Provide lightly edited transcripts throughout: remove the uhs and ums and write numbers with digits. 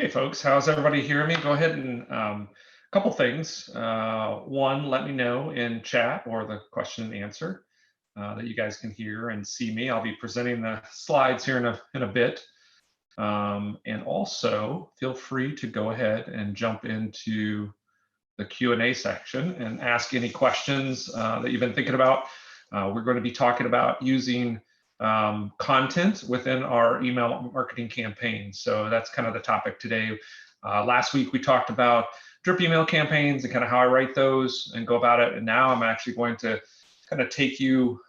Okay, folks, how's everybody hearing me? Go ahead and a couple things. One, let me know in chat or the question and answer that you guys can hear and see me. I'll be presenting the slides here in a bit. And also, feel free to go ahead and jump into the Q&A section and ask any questions that you've been thinking about. We're going to be talking about using content within our email marketing campaign. So that's kind of the topic today. Last week we talked about drip email campaigns and kind of how I write those and go about it. And now I'm actually going to kind of take you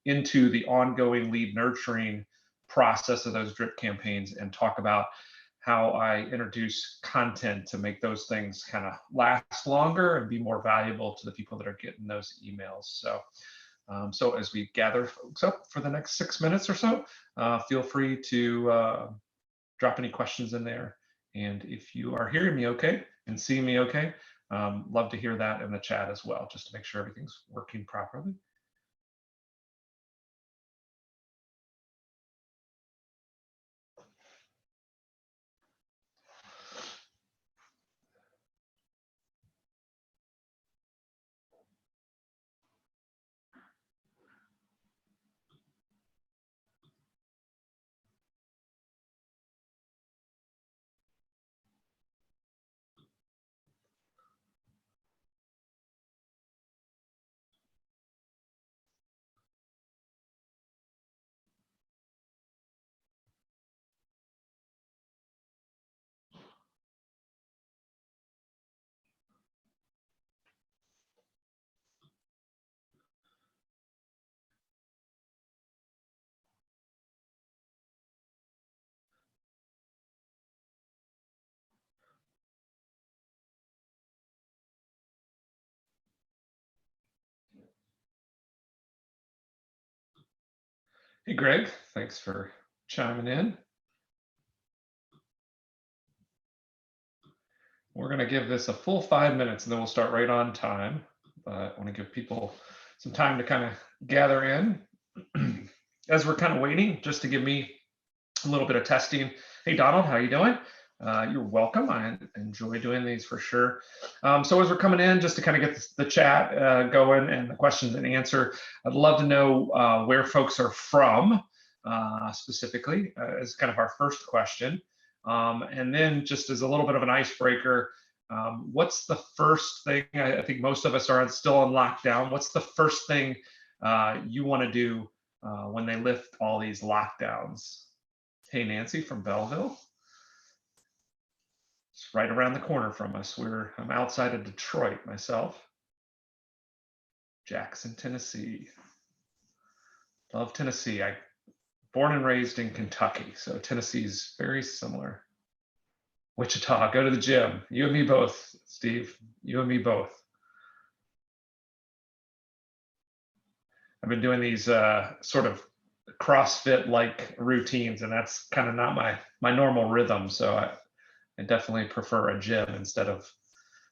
into the ongoing lead nurturing process of those drip campaigns and talk about how I introduce content to make those things kind of last longer and be more valuable to the people that are getting those emails. So as we gather folks up for the next 6 minutes or so, feel free to drop any questions in there. And if you are hearing me okay and seeing me okay, love to hear that in the chat as well, just to make sure everything's working properly. Hey, Greg, thanks for chiming in. We're going to give this a full 5 minutes and then we'll start right on time. But I want to give people some time to kind of gather in as we're kind of waiting, just to give me a little bit of testing. Hey, Donald, how you doing? You're welcome. I enjoy doing these for sure. So as we're coming in, just to kind of get the chat going and the questions and answer, I'd love to know where folks are from specifically as kind of our first question. And then just as a little bit of an icebreaker, what's the first thing, I think most of us are still on lockdown, what's the first thing you want to do when they lift all these lockdowns? Hey, Nancy from Belleville. It's right around the corner from us. I'm outside of Detroit myself. Jackson, Tennessee. Love Tennessee. I born and raised in Kentucky, so Tennessee's very similar. Wichita, go to the gym. You and me both, Steve. You and me both. I've been doing these sort of CrossFit-like routines, and that's kind of not my normal rhythm. So I definitely prefer a gym instead of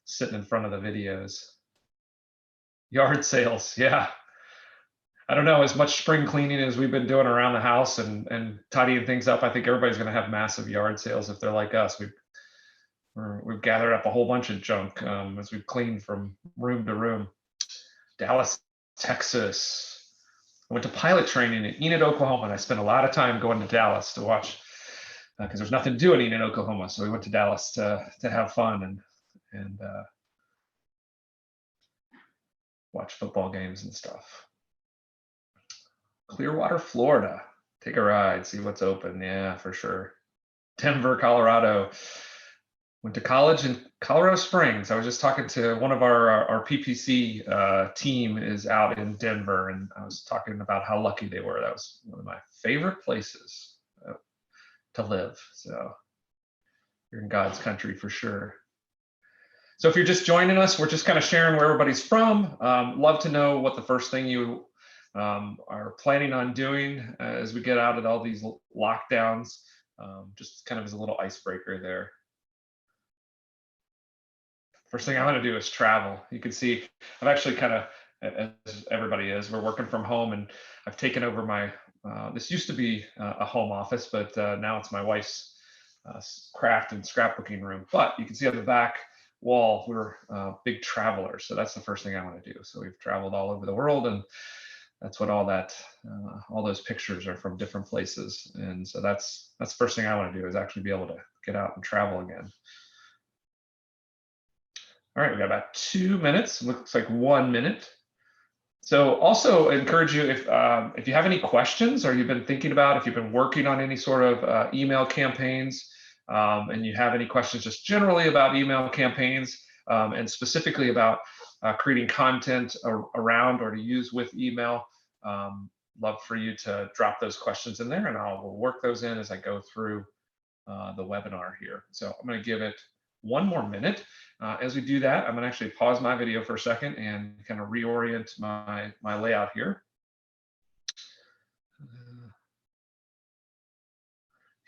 sitting in front of the videos. Yard sales, yeah. I don't know, as much spring cleaning as we've been doing around the house and tidying things up, I think everybody's going to have massive yard sales if they're like us. We've gathered up a whole bunch of junk as we've cleaned from room to room. Dallas, Texas. I went to pilot training in Enid, Oklahoma, and I spent a lot of time going to Dallas to watch, because there's nothing to do in Enid, Oklahoma. So we went to Dallas to have fun and watch football games and stuff. Clearwater, Florida. Take a ride, see what's open. Yeah, for sure. Denver, Colorado. Went to college in Colorado Springs. I was just talking to one of our PPC team is out in Denver, and I was talking about how lucky they were. That was one of my favorite places to live. So you're in God's country for sure. So if you're just joining us, we're just kind of sharing where everybody's from. Love to know what the first thing you are planning on doing as we get out of all these lockdowns, just kind of as a little icebreaker there. First thing I'm going to do is travel. You can see I've actually kind of, as everybody is, we're working from home, and I've taken over my, this used to be a home office, but now it's my wife's craft and scrapbooking room. But you can see on the back wall, we're big travelers. So that's the first thing I want to do. So we've traveled all over the world, and that's what all those pictures are from different places. And so that's the first thing I want to do, is actually be able to get out and travel again. All right, we got about 2 minutes. Looks like 1 minute. So also encourage you, if you have any questions, or you've been thinking about, if you've been working on any sort of email campaigns, and you have any questions just generally about email campaigns, and specifically about creating content around or to use with email, love for you to drop those questions in there, and I'll work those in as I go through the webinar here. So I'm going to give it 1 more minute. As we do that, I'm going to actually pause my video for a second and kind of reorient my layout here.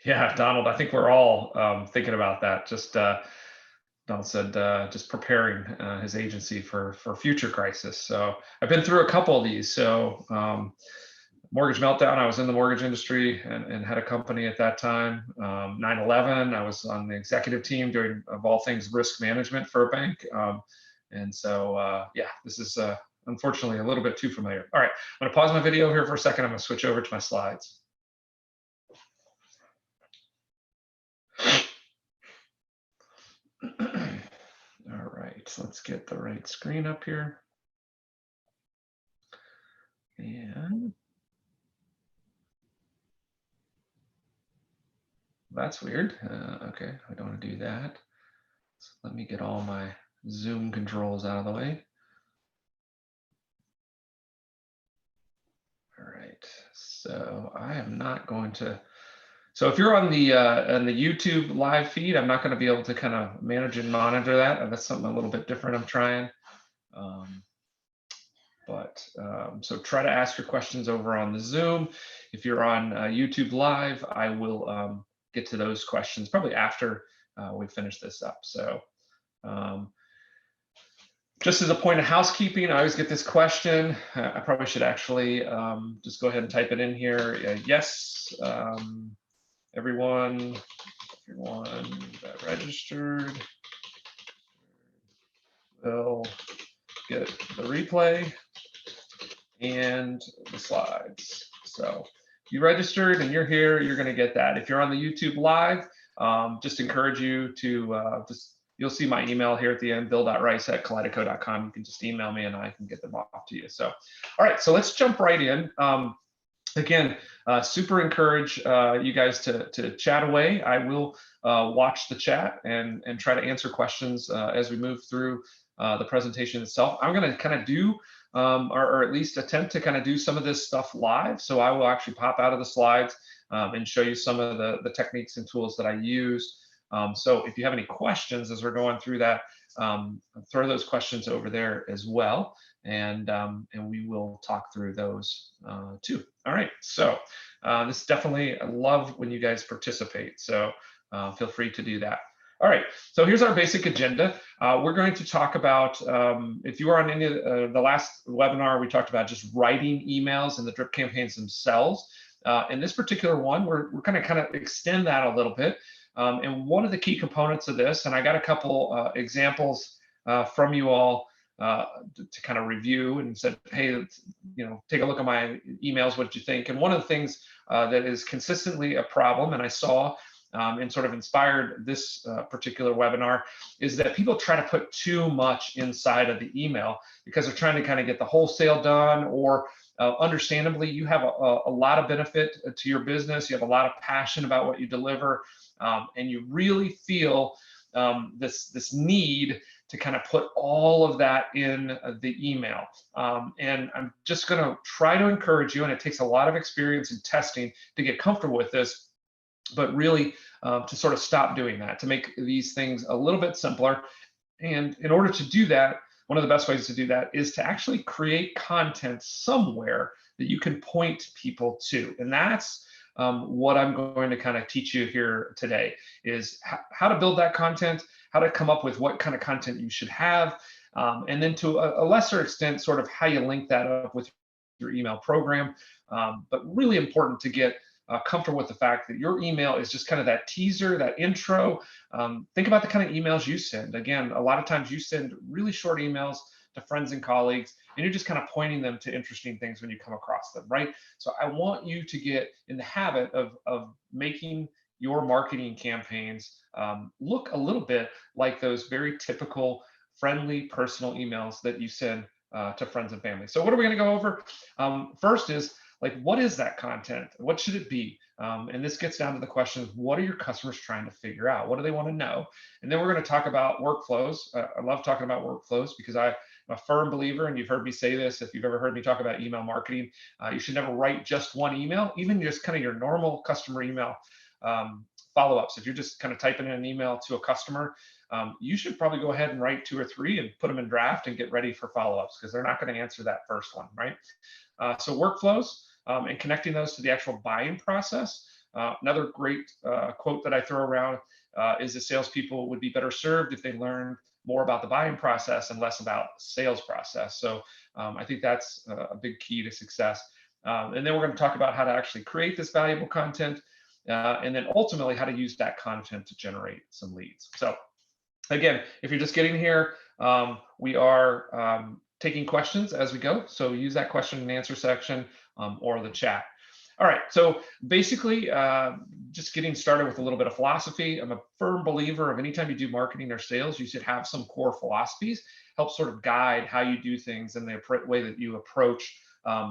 Yeah, Donald, I think we're all thinking about that. Just Donald said just preparing his agency for future crisis. So I've been through a couple of these. So mortgage meltdown, I was in the mortgage industry and had a company at that time. 9/11, I was on the executive team doing, of all things, risk management for a bank. And so, yeah, this is unfortunately a little bit too familiar. All right, I'm going to pause my video here for a second. I'm going to switch over to my slides. All right, so let's get the right screen up here. And that's weird. Okay, I don't want to do that. So let me get all my Zoom controls out of the way. All right, so I am not going to. So if you're on the YouTube live feed, I'm not going to be able to kind of manage and monitor that. That's something a little bit different I'm trying. So try to ask your questions over on the Zoom. If you're on YouTube live, I will get to those questions probably after we finish this up. So just as a point of housekeeping, I always get this question. I probably should actually just go ahead and type it in here. Yes, everyone that registered will get the replay and the slides. So if you registered and you're here, you're going to get that. If you're on the YouTube live, just encourage you to you'll see my email here at the end, bill.rice@kaleidoco.com. You can just email me and I can get them off to you. So, all right, so let's jump right in. Again, super encourage you guys to chat away. I will watch the chat and try to answer questions as we move through the presentation itself. I'm going to kind of do, or at least attempt to kind of do some of this stuff live. So I will actually pop out of the slides and show you some of the techniques and tools that I use. So if you have any questions as we're going through that, throw those questions over there as well, and we will talk through those too. All right, so this definitely, I love when you guys participate, so feel free to do that. All right, so here's our basic agenda. We're going to talk about, if you were on any of the last webinar, we talked about just writing emails and the drip campaigns themselves. In this particular one, we're going to kind of extend that a little bit. And one of the key components of this, and I got a couple examples from you all to kind of review, and said, hey, take a look at my emails, what did you think? And one of the things that is consistently a problem, and I saw and sort of inspired this particular webinar, is that people try to put too much inside of the email because they're trying to kind of get the wholesale done, or understandably, you have a lot of benefit to your business. You have a lot of passion about what you deliver, and you really feel this need to kind of put all of that in the email. And I'm just going to try to encourage you, and it takes a lot of experience and testing to get comfortable with this, but really to sort of stop doing that, to make these things a little bit simpler. And in order to do that, one of the best ways to do that is to actually create content somewhere that you can point people to. And that's what I'm going to kind of teach you here today, is how to build that content, how to come up with what kind of content you should have, and then to a lesser extent, sort of how you link that up with your email program. But really important to get comfortable with the fact that your email is just kind of that teaser, that intro. Think about the kind of emails you send. Again, a lot of times you send really short emails to friends and colleagues, and you're just kind of pointing them to interesting things when you come across them, right? So I want you to get in the habit of making your marketing campaigns look a little bit like those very typical friendly personal emails that you send to friends and family. So what are we going to go over? First is like, what is that content? What should it be? And this gets down to the question of what are your customers trying to figure out? What do they want to know? And then we're going to talk about workflows. I love talking about workflows because I'm a firm believer, and you've heard me say this if you've ever heard me talk about email marketing, you should never write just one email, even just kind of your normal customer email follow-ups. If you're just kind of typing in an email to a customer, you should probably go ahead and write 2 or 3 and put them in draft and get ready for follow-ups because they're not going to answer that first one, right? So workflows and connecting those to the actual buying process. Another great quote that I throw around is that salespeople would be better served if they learned more about the buying process and less about sales process. So I think that's a big key to success. And then we're going to talk about how to actually create this valuable content, and then ultimately how to use that content to generate some leads. So again, if you're just getting here, we are taking questions as we go. So use that question and answer section or the chat. All right, so basically, just getting started with a little bit of philosophy. I'm a firm believer of anytime you do marketing or sales, you should have some core philosophies, help sort of guide how you do things and the way that you approach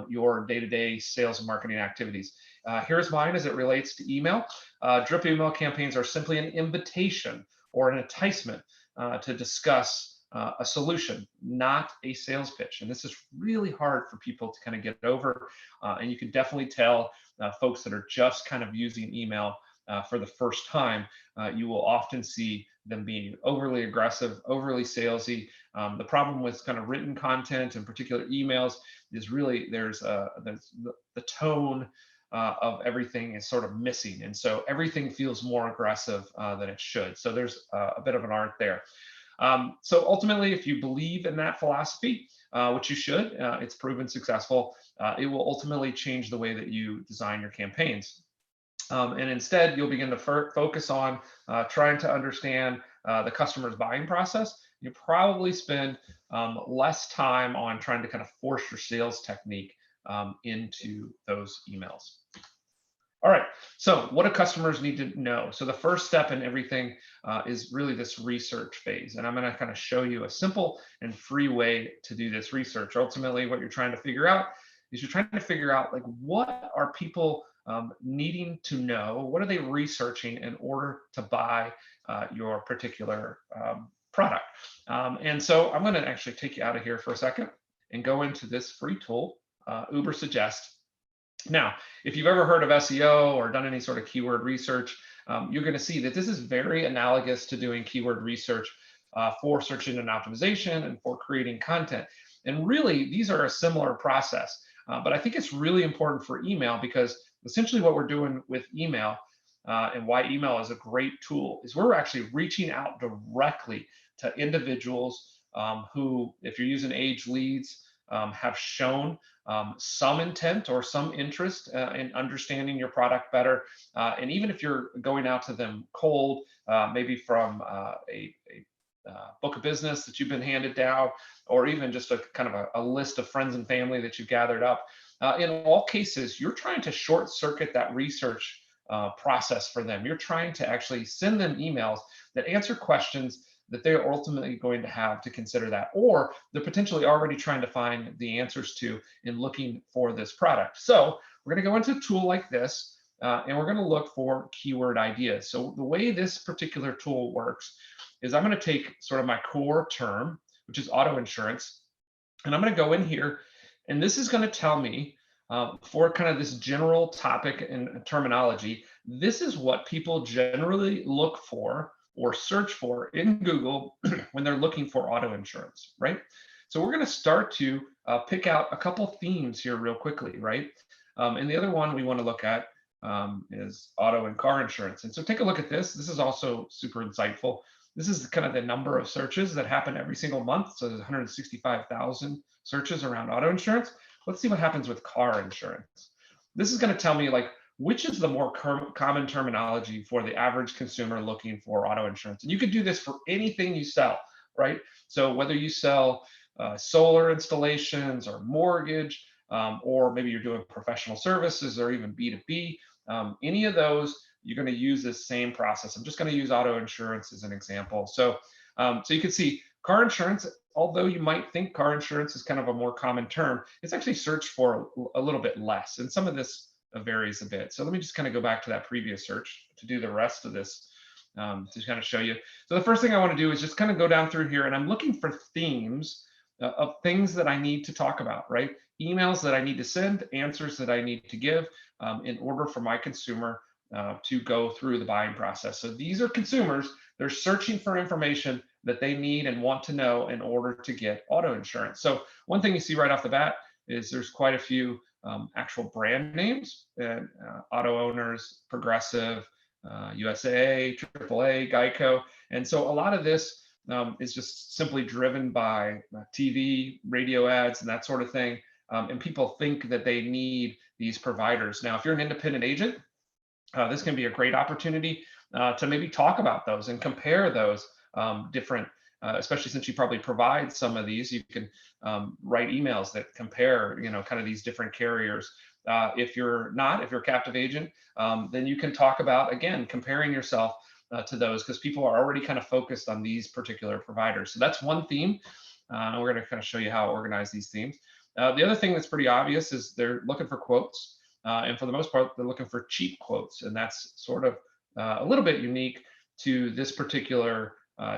your day-to-day sales and marketing activities. Here's mine as it relates to email. Drip email campaigns are simply an invitation or an enticement to discuss a solution, not a sales pitch. And this is really hard for people to kind of get over. And you can definitely tell folks that are just kind of using email for the first time, you will often see them being overly aggressive, overly salesy. The problem with kind of written content, in particular emails, is really there's the tone of everything is sort of missing. And so everything feels more aggressive than it should. So there's a bit of an art there. So ultimately, if you believe in that philosophy, which you should, it's proven successful, it will ultimately change the way that you design your campaigns. And instead, you'll begin to focus on trying to understand the customer's buying process. You probably spend less time on trying to kind of force your sales technique into those emails. All right, so what do customers need to know? So the first step in everything is really this research phase. And I'm going to kind of show you a simple and free way to do this research. Ultimately, what you're trying to figure out is you're trying to figure out, like, what are people needing to know? What are they researching in order to buy your particular product? And so I'm going to actually take you out of here for a second and go into this free tool, Uber Suggest. Now, if you've ever heard of SEO or done any sort of keyword research, you're going to see that this is very analogous to doing keyword research for search engine optimization and for creating content. And really, these are a similar process. But I think it's really important for email because essentially what we're doing with email and why email is a great tool is we're actually reaching out directly to individuals who, if you're using age leads, have shown some intent or some interest in understanding your product better. And even if you're going out to them cold, maybe from a book of business that you've been handed down, or even just a kind of a list of friends and family that you've gathered up, in all cases, you're trying to short circuit that research process for them. You're trying to actually send them emails that answer questions that they're ultimately going to have to consider that, or they're potentially already trying to find the answers to in looking for this product. So we're going to go into a tool like this, and we're going to look for keyword ideas. So the way this particular tool works is I'm going to take sort of my core term, which is auto insurance, and I'm going to go in here, and this is going to tell me for kind of this general topic and terminology, this is what people generally look for or search for in Google when they're looking for auto insurance, right? So we're going to start to pick out a couple themes here real quickly, right? And the other one we want to look at is auto and car insurance. And so take a look at this. This is also super insightful. This is kind of the number of searches that happen every single month. So there's 165,000 searches around auto insurance. Let's see what happens with car insurance. This is going to tell me, like, which is the more common terminology for the average consumer looking for auto insurance. And you could do this for anything you sell, right? So whether you sell solar installations or mortgage, or maybe you're doing professional services or even B2B, any of those, you're going to use this same process. I'm just going to use auto insurance as an example. So, so you can see car insurance, although you might think car insurance is kind of a more common term, it's actually searched for a little bit less. And some of this varies a bit. So let me just kind of go back to that previous search to do the rest of this, to kind of show you. So the first thing I want to do is just kind of go down through here, and I'm looking for themes of things that I need to talk about, right? Emails that I need to send, answers that I need to give in order for my consumer to go through the buying process. So these are consumers, they're searching for information that they need and want to know in order to get auto insurance. So one thing you see right off the bat is there's quite a few actual brand names, and auto owners, Progressive, USA, AAA, Geico. And so a lot of this is just simply driven by TV, radio ads, and that sort of thing. And people think that they need these providers. Now, if you're an independent agent, this can be a great opportunity to maybe talk about those and compare those different, especially since you probably provide some of these. You can write emails that compare, kind of these different carriers. If you're a captive agent, then you can talk about, again, comparing yourself to those, because people are already kind of focused on these particular providers. So that's one theme. We're going to kind of show you how to organize these themes. The other thing that's pretty obvious is they're looking for quotes. And for the most part, they're looking for cheap quotes. And that's sort of a little bit unique to this particular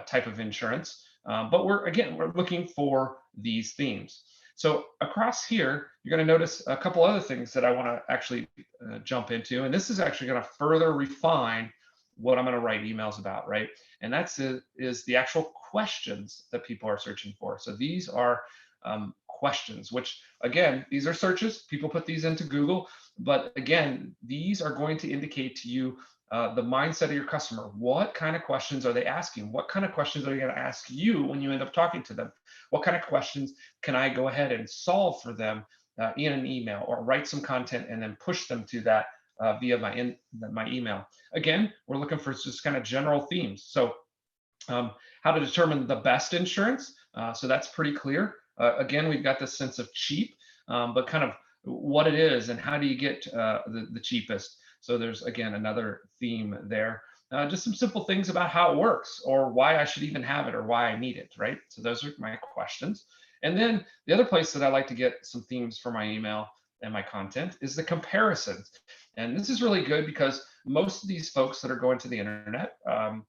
type of insurance. But we're looking for these themes. So across here, you're going to notice a couple other things that I want to actually jump into. And this is actually going to further refine what I'm going to write emails about, right? And that's is the actual questions that people are searching for. So these are questions, which again, these are searches. People put these into Google, but again, these are going to indicate to you the mindset of your customer. What kind of questions are they asking? What kind of questions are they going to ask you when you end up talking to them? What kind of questions can I go ahead and solve for them in an email, or write some content and then push them to that via my email? Again, we're looking for just kind of general themes. So how to determine the best insurance. So that's pretty clear. Again, we've got this sense of cheap, but kind of what it is and how do you get the cheapest. So there's, again, another theme there. Just some simple things about how it works, or why I should even have it, or why I need it, right? So those are my questions. And then the other place that I like to get some themes for my email and my content is the comparisons. And this is really good because most of these folks that are going to the internet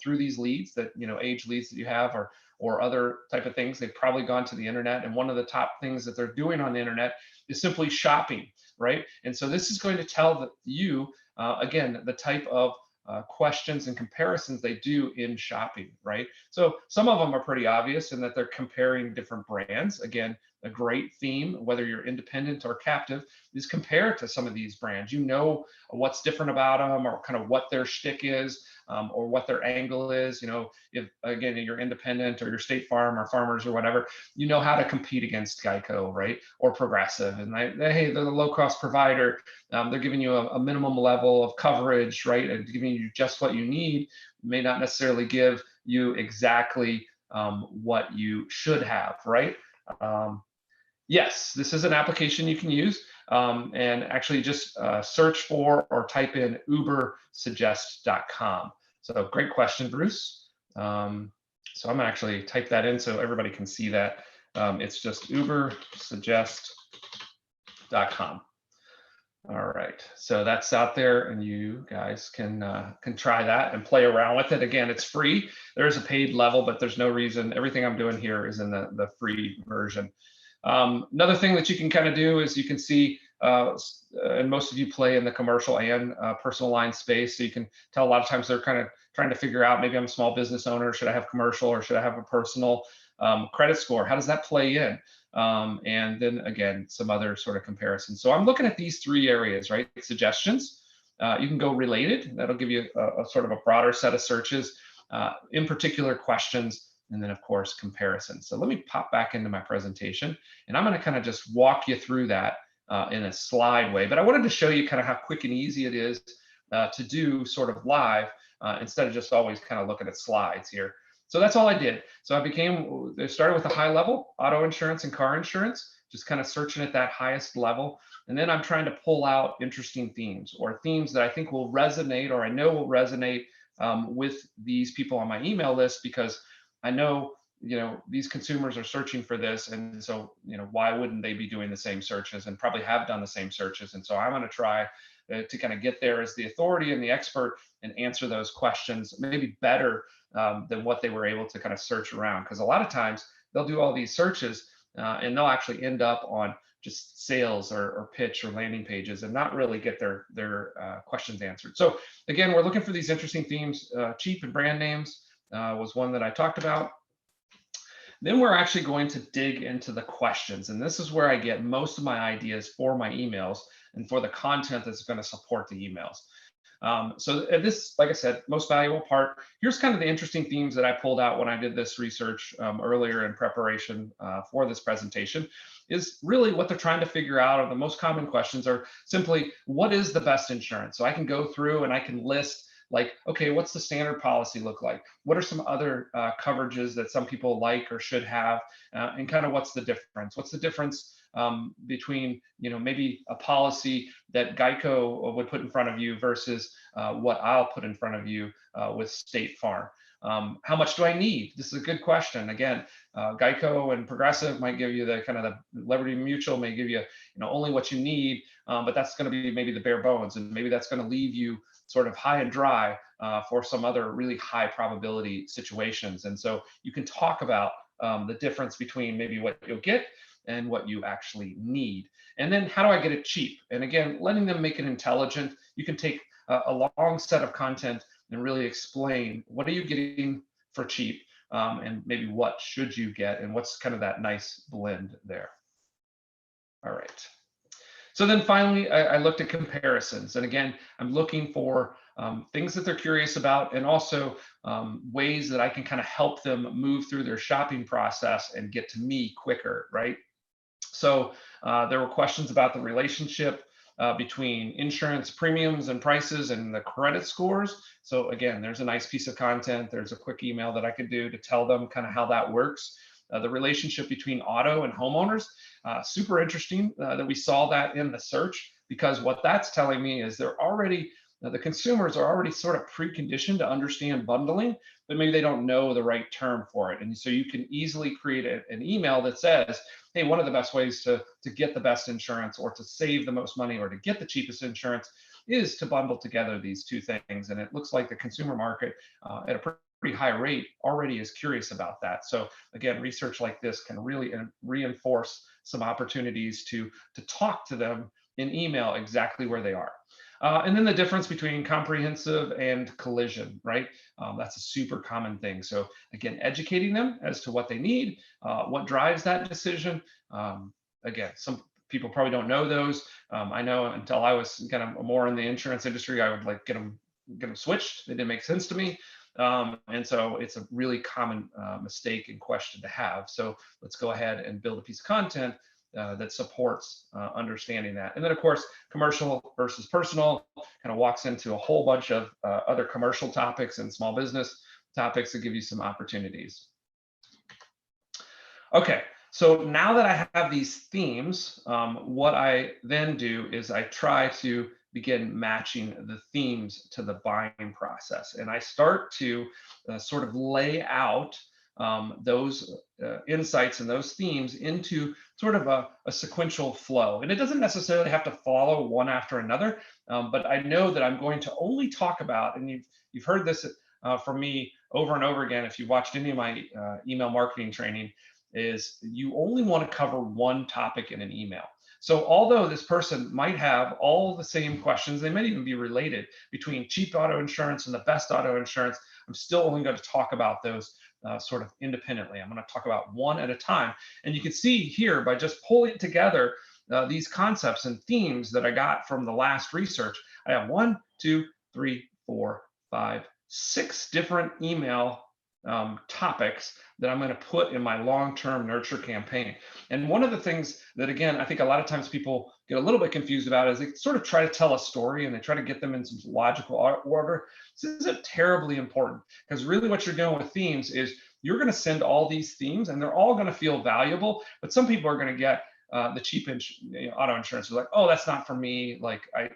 through these leads that, age leads that you have, or other type of things, they've probably gone to the internet. And one of the top things that they're doing on the internet is simply shopping, right? And so this is going to tell you, again, the type of questions and comparisons they do in shopping, right? So some of them are pretty obvious in that they're comparing different brands. Again, a great theme, whether you're independent or captive, is compare to some of these brands. You know what's different about them, or kind of what their shtick is, or what their angle is. If, again, you're independent, or you're State Farm or Farmers or whatever, you know how to compete against Geico, right? Or Progressive. And hey, they're the low-cost provider. They're giving you a minimum level of coverage, right? And giving you just what you need. May not necessarily give you exactly what you should have, right? Yes, this is an application you can use, and actually just search for or type in ubersuggest.com. So great question, Bruce. So I'm gonna actually type that in so everybody can see that. It's just ubersuggest.com. All right, so that's out there, and you guys can try that and play around with it. Again, it's free. There is a paid level, but there's no reason. Everything I'm doing here is in the free version. Another thing that you can kind of do is you can see, and most of you play in the commercial and personal line space, so you can tell a lot of times they're kind of trying to figure out, maybe I'm a small business owner, should I have commercial or should I have a personal? Credit score, how does that play in? And then again, some other sort of comparisons. So I'm looking at these three areas, right? Suggestions, you can go related, that'll give you a sort of a broader set of searches, in particular questions, and then of course comparisons. So let me pop back into my presentation, and I'm going to kind of just walk you through that in a slide way. But I wanted to show you kind of how quick and easy it is to do sort of live instead of just always kind of looking at slides here. So that's all I did. So I started with a high level, auto insurance and car insurance, just kind of searching at that highest level. And then I'm trying to pull out interesting themes or themes that I think will resonate or I know will resonate with these people on my email list, because I know, these consumers are searching for this. And so, why wouldn't they be doing the same searches and probably have done the same searches? And so I'm going to try to kind of get there as the authority and the expert and answer those questions maybe better than what they were able to kind of search around. Because a lot of times they'll do all these searches and they'll actually end up on just sales or pitch or landing pages and not really get their questions answered. So again, we're looking for these interesting themes. Cheap and brand names was one that I talked about. Then we're actually going to dig into the questions. And this is where I get most of my ideas for my emails and for the content that's going to support the emails. So this, like I said, most valuable part. Here's kind of the interesting themes that I pulled out when I did this research earlier in preparation for this presentation, is really what they're trying to figure out. Or the most common questions are simply, what is the best insurance? So I can go through and I can list, like, okay, what's the standard policy look like? What are some other coverages that some people like or should have? And kind of what's the difference? What's the difference between, maybe a policy that Geico would put in front of you versus what I'll put in front of you with State Farm? How much do I need? This is a good question. Again, Geico and Progressive might give you the kind of the Liberty Mutual may give you, only what you need, but that's going to be maybe the bare bones, and maybe that's going to leave you sort of high and dry for some other really high probability situations. And so you can talk about the difference between maybe what you'll get and what you actually need. And then how do I get it cheap? And again, letting them make it intelligent. You can take a long set of content and really explain, what are you getting for cheap? And maybe what should you get, and what's kind of that nice blend there. All right. So then finally, I looked at comparisons. And again, I'm looking for things that they're curious about, and also ways that I can kind of help them move through their shopping process and get to me quicker, right? So there were questions about the relationship between insurance premiums and prices and the credit scores. So again, there's a nice piece of content. There's a quick email that I could do to tell them kind of how that works. The relationship between auto and homeowners, super interesting that we saw that in the search, because what that's telling me is they're already, the consumers are already sort of preconditioned to understand bundling, but maybe they don't know the right term for it. And so you can easily create an email that says, hey, one of the best ways to get the best insurance, or to save the most money, or to get the cheapest insurance, is to bundle together these two things. And it looks like the consumer market at a pretty high rate already is curious about that. So again, research like this can really reinforce some opportunities to talk to them in email exactly where they are. And then the difference between comprehensive and collision, right? That's a super common thing. So again, educating them as to what they need, what drives that decision. Again, some people probably don't know those. I know until I was kind of more in the insurance industry, I would like get them switched. They didn't make sense to me. And so it's a really common mistake and question to have. So let's go ahead and build a piece of content that supports understanding that. And then of course, commercial versus personal kind of walks into a whole bunch of other commercial topics and small business topics that give you some opportunities. Okay, so now that I have these themes, what I then do is I try to begin matching the themes to the buying process. And I start to sort of lay out those insights and those themes into sort of a sequential flow. And it doesn't necessarily have to follow one after another, but I know that I'm going to only talk about, and you've heard this from me over and over again if you've watched any of my email marketing training, is you only want to cover one topic in an email. So although this person might have all the same questions, they might even be related between cheap auto insurance and the best auto insurance, I'm still only going to talk about those sort of independently. I'm going to talk about one at a time. And you can see here by just pulling together these concepts and themes that I got from the last research, I have 1, 2, 3, 4, 5, 6 different email topics that I'm going to put in my long-term nurture campaign. And one of the things that, again, I think a lot of times people get a little bit confused about is they sort of try to tell a story and they try to get them in some logical order. This isn't terribly important, because really what you're doing with themes is you're going to send all these themes and they're all going to feel valuable, but some people are going to get the cheap auto insurance. They're like, oh, that's not for me. Like, I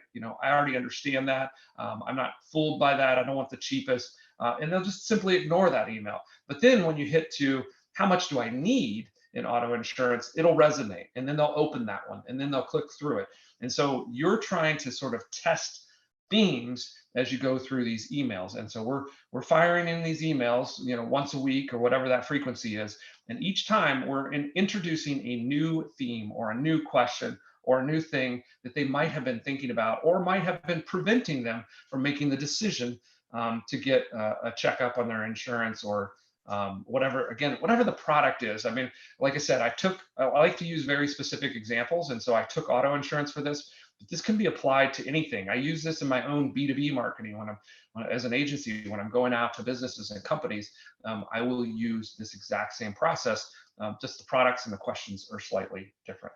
already understand that. I'm not fooled by that. I don't want the cheapest. And they'll just simply ignore that email. But then when you hit to how much do I need in auto insurance, it'll resonate. And then they'll open that one and then they'll click through it. And so you're trying to sort of test themes as you go through these emails. And so we're firing in these emails, once a week or whatever that frequency is. And each time we're introducing a new theme or a new question or a new thing that they might have been thinking about or might have been preventing them from making the decision to get a checkup on their insurance or whatever the product is. I mean, like I said, I like to use very specific examples. And so I took auto insurance for this, but this can be applied to anything. I use this in my own B2B marketing as an agency, when I'm going out to businesses and companies, I will use this exact same process. Just the products and the questions are slightly different.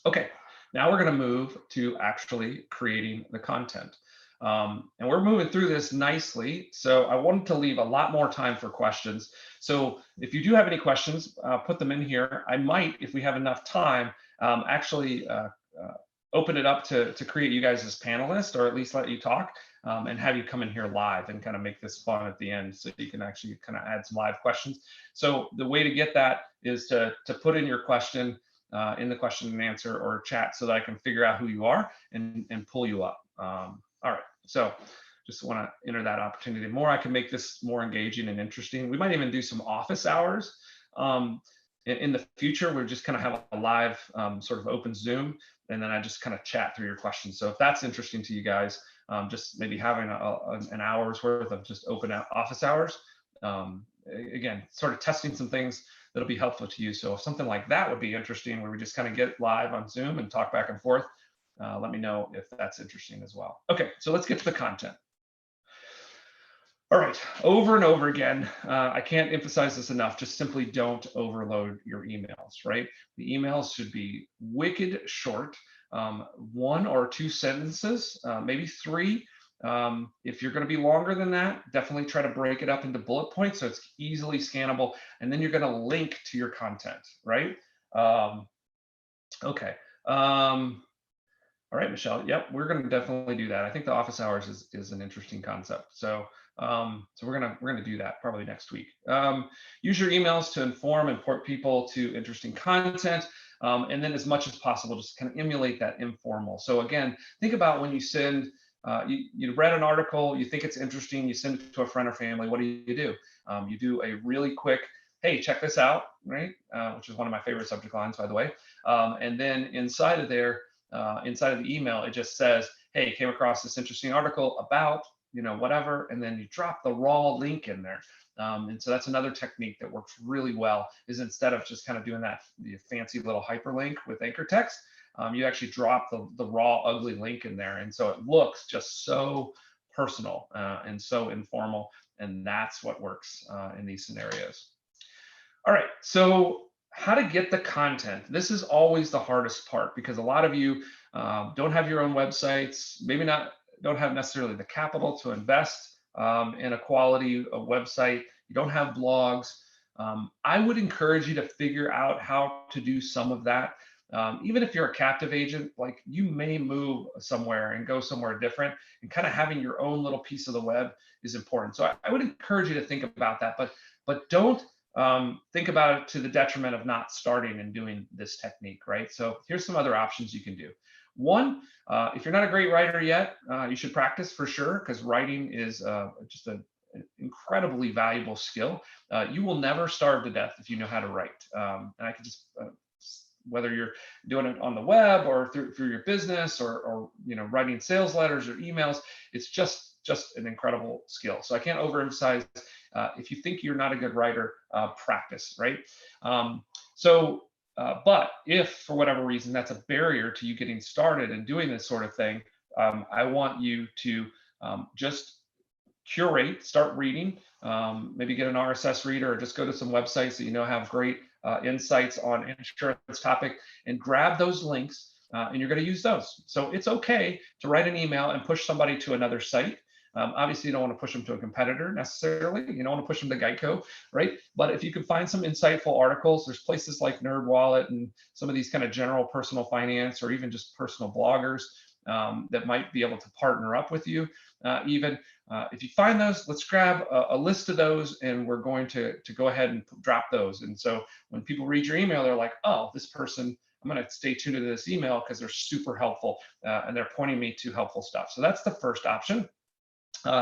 Okay, now we're going to move to actually creating the content. And we're moving through this nicely. So I wanted to leave a lot more time for questions. So if you do have any questions, put them in here. I might, if we have enough time, actually open it up to create you guys as panelists, or at least let you talk and have you come in here live and kind of make this fun at the end, so you can actually kind of add some live questions. So the way to get that is to put in your question in the question and answer or chat, so that I can figure out who you are and pull you up. All right, so just want to enter that opportunity. The more I can make this more engaging and interesting. We might even do some office hours in the future. We're just kind of have a live sort of open Zoom, and then I just kind of chat through your questions. So if that's interesting to you guys, just maybe having an hour's worth of just open office hours. Again, sort of testing some things that'll be helpful to you. So if something like that would be interesting, where we just kind of get live on Zoom and talk back and forth, let me know if that's interesting as well. Okay, so let's get to the content. All right, over and over again, I can't emphasize this enough, just simply don't overload your emails, right? The emails should be wicked short, 1 or 2 sentences, maybe 3. If you're going to be longer than that, definitely try to break it up into bullet points so it's easily scannable, and then you're going to link to your content, right? Okay. All right, Michelle. Yep, we're going to definitely do that. I think the office hours is an interesting concept. So we're gonna do that probably next week. Use your emails to inform and port people to interesting content, and then as much as possible, just kind of emulate that informal. So again, think about when you send. You read an article, you think it's interesting, you send it to a friend or family. What do? You do a really quick, hey, check this out, right? Which is one of my favorite subject lines, by the way. And then inside of there. Inside of the email, it just says, hey, came across this interesting article about, whatever, and then you drop the raw link in there. And so that's another technique that works really well, is instead of just kind of doing that fancy little hyperlink with anchor text, you actually drop the raw ugly link in there. And so it looks just so personal and so informal. And that's what works in these scenarios. All right, so how to get the content. This is always the hardest part, because a lot of you don't have your own websites, maybe don't have necessarily the capital to invest in a quality website. You don't have blogs. I would encourage you to figure out how to do some of that. Even if you're a captive agent, like, you may move somewhere and go somewhere different, and kind of having your own little piece of the web is important. So I would encourage you to think about that, but don't think about it to the detriment of not starting and doing this technique, right? So here's some other options you can do. One, if you're not a great writer yet, you should practice for sure, because writing is just an incredibly valuable skill. You will never starve to death if you know how to write. And I can just, whether you're doing it on the web or through your business, or writing sales letters or emails, it's just an incredible skill. So I can't overemphasize. If you think you're not a good writer, practice, right? But if for whatever reason that's a barrier to you getting started and doing this sort of thing, I want you to just curate, start reading, maybe get an RSS reader or just go to some websites that you know have great insights on insurance topic, and grab those links, and you're going to use those. So it's okay to write an email and push somebody to another site. Obviously, you don't want to push them to a competitor necessarily. You don't want to push them to Geico, right? But if you can find some insightful articles, there's places like NerdWallet and some of these kind of general personal finance or even just personal bloggers that might be able to partner up with you. Even if you find those, let's grab a list of those, and we're going to go ahead and drop those. And so when people read your email, they're like, oh, this person, I'm going to stay tuned to this email because they're super helpful and they're pointing me to helpful stuff. So that's the first option,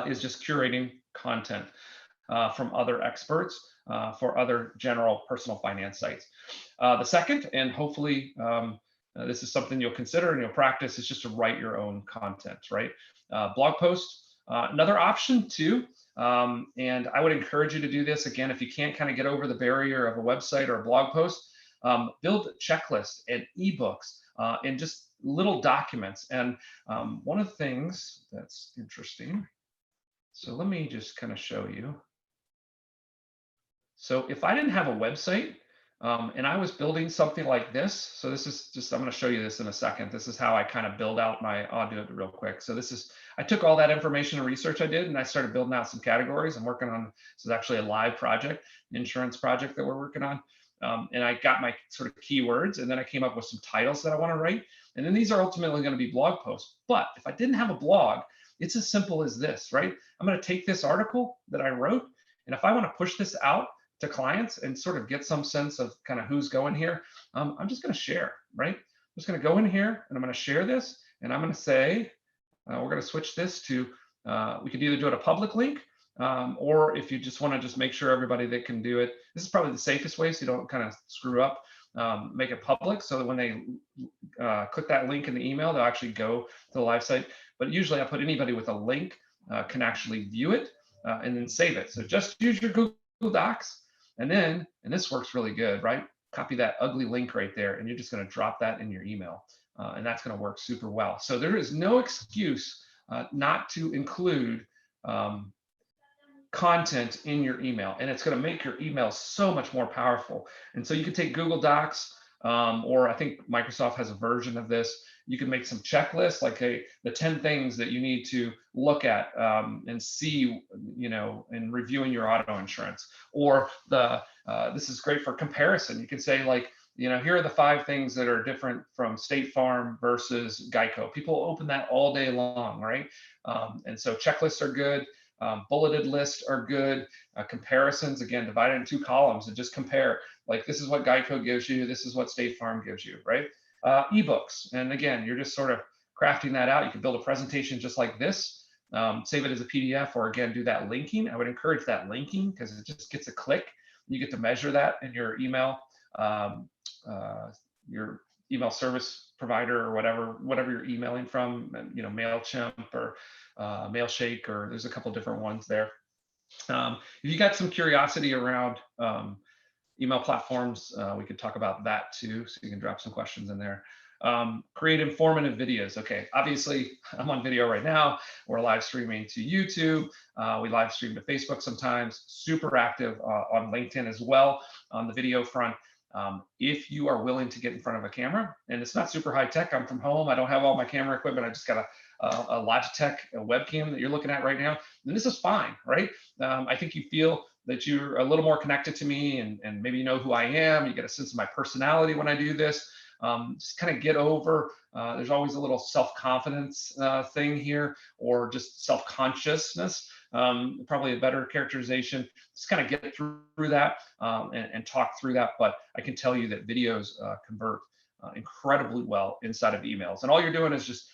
is just curating content from other experts for other general personal finance sites. The second, and hopefully this is something you'll consider and you'll practice, is just to write your own content, right? Blog post, another option too. And I would encourage you to do this. Again, if you can't kind of get over the barrier of a website or a blog post, build checklists and ebooks and just little documents. And one of the things that's interesting, so let me just kind of show you. So if I didn't have a website and I was building something like this, so this is just, I'm going to show you this in a second. This is how I kind of build out my, I'll do it real quick. So this is, I took all that information and research I did, and I started building out some categories. I'm working on, this is actually a live project, insurance project that we're working on. And I got my sort of keywords, and then I came up with some titles that I want to write. And then these are ultimately going to be blog posts. But if I didn't have a blog, it's as simple as this, right? I'm going to take this article that I wrote, and if I want to push this out to clients and sort of get some sense of kind of who's going here, I'm just going to share, right? I'm just going to go in here and I'm going to share this, and I'm going to say, we're going to switch this to, we could either do it a public link, or if you just want to just make sure everybody that can do it, this is probably the safest way so you don't kind of screw up, make it public so that when they click that link in the email, they'll actually go to the live site. But usually I put anybody with a link can actually view it and then save it. So just use your Google Docs, and then, and this works really good, right? Copy that ugly link right there, and you're just going to drop that in your email, and that's going to work super well. So there is no excuse not to include content in your email, and it's going to make your email so much more powerful. And so you can take Google Docs, or I think Microsoft has a version of this. You can make some checklists, like the 10 things that you need to look at and see, you know, in reviewing your auto insurance. Or this is great for comparison. You can say, like, you know, here are the 5 things that are different from State Farm versus Geico. People open that all day long, right? And so checklists are good. Bulleted lists are good. Comparisons, again, divided in 2 columns and just compare. Like, this is what Geico gives you. This is what State Farm gives you, right? Ebooks, and again, you're just sort of crafting that out. You can build a presentation just like this, save it as a PDF, or again, do that linking. I would encourage that linking because it just gets a click. You get to measure that in your email service provider, or whatever you're emailing from, you know, MailChimp or Mailshake, or there's a couple different ones there. If you got some curiosity around email platforms, we could talk about that too, so you can drop some questions in there. Create informative videos. Okay, obviously I'm on video right now. We're live streaming to YouTube. We live stream to Facebook sometimes. Super active on LinkedIn as well on the video front. If you are willing to get in front of a camera, and it's not super high tech, I'm from home, I don't have all my camera equipment, I just got a Logitech webcam that you're looking at right now, and this is fine, right? I think you feel that you're a little more connected to me, and maybe you know who I am, you get a sense of my personality when I do this. Just kind of get over, there's always a little self-confidence thing here, or just self-consciousness, probably a better characterization. Just kind of get through that and talk through that. But I can tell you that videos convert incredibly well inside of emails. And all you're doing is just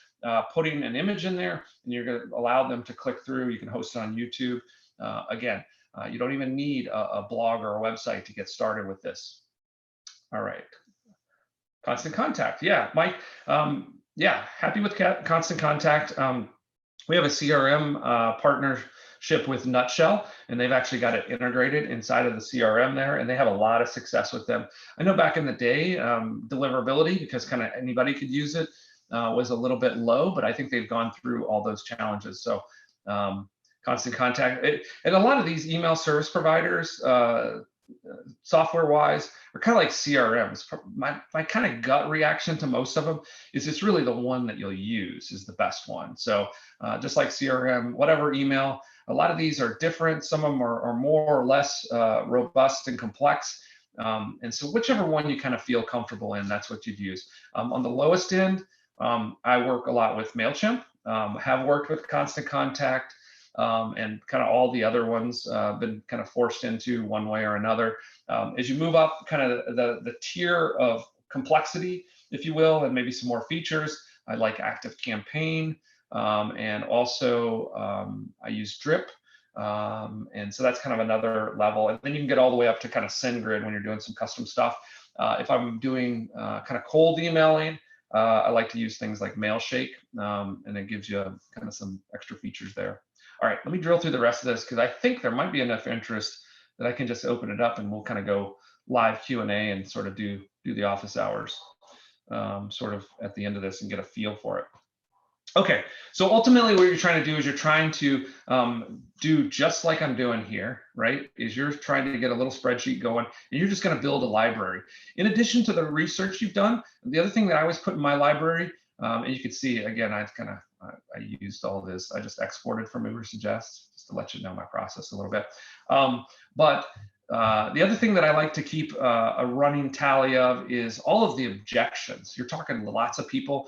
putting an image in there, and you're going to allow them to click through. You can host it on YouTube. Again, you don't even need a blog or a website to get started with this. All right. Constant Contact. Yeah, Mike. Yeah, happy with Constant Contact. We have a CRM partnership with Nutshell, and they've actually got it integrated inside of the CRM there, and they have a lot of success with them. I know back in the day, deliverability, because kind of anybody could use it, was a little bit low, but I think they've gone through all those challenges. So Constant Contact. And a lot of these email service providers, software wise, are kind of like CRMs. My kind of gut reaction to most of them is it's really the one that you'll use is the best one. So just like CRM, whatever email, a lot of these are different. Some of them are more or less robust and complex. And so whichever one you kind of feel comfortable in, that's what you'd use. On the lowest end, I work a lot with MailChimp, have worked with Constant Contact, and kind of all the other ones been kind of forced into one way or another. As you move up kind of the tier of complexity, if you will, and maybe some more features, I like Active Campaign, and also I use Drip. And so that's kind of another level. And then you can get all the way up to kind of SendGrid when you're doing some custom stuff. If I'm doing kind of cold emailing, I like to use things like Mailshake, and it gives you kind of some extra features there. All right, let me drill through the rest of this because I think there might be enough interest that I can just open it up and we'll kind of go live Q&A and sort of do the office hours sort of at the end of this and get a feel for it. Okay, so ultimately what you're trying to do is you're trying to do just like I'm doing here, right? Is you're trying to get a little spreadsheet going and you're just going to build a library. In addition to the research you've done, the other thing that I always put in my library, and you can see, again, I used all this. I just exported from Ubersuggest just to let you know my process a little bit. But the other thing that I like to keep a running tally of is all of the objections. You're talking to lots of people.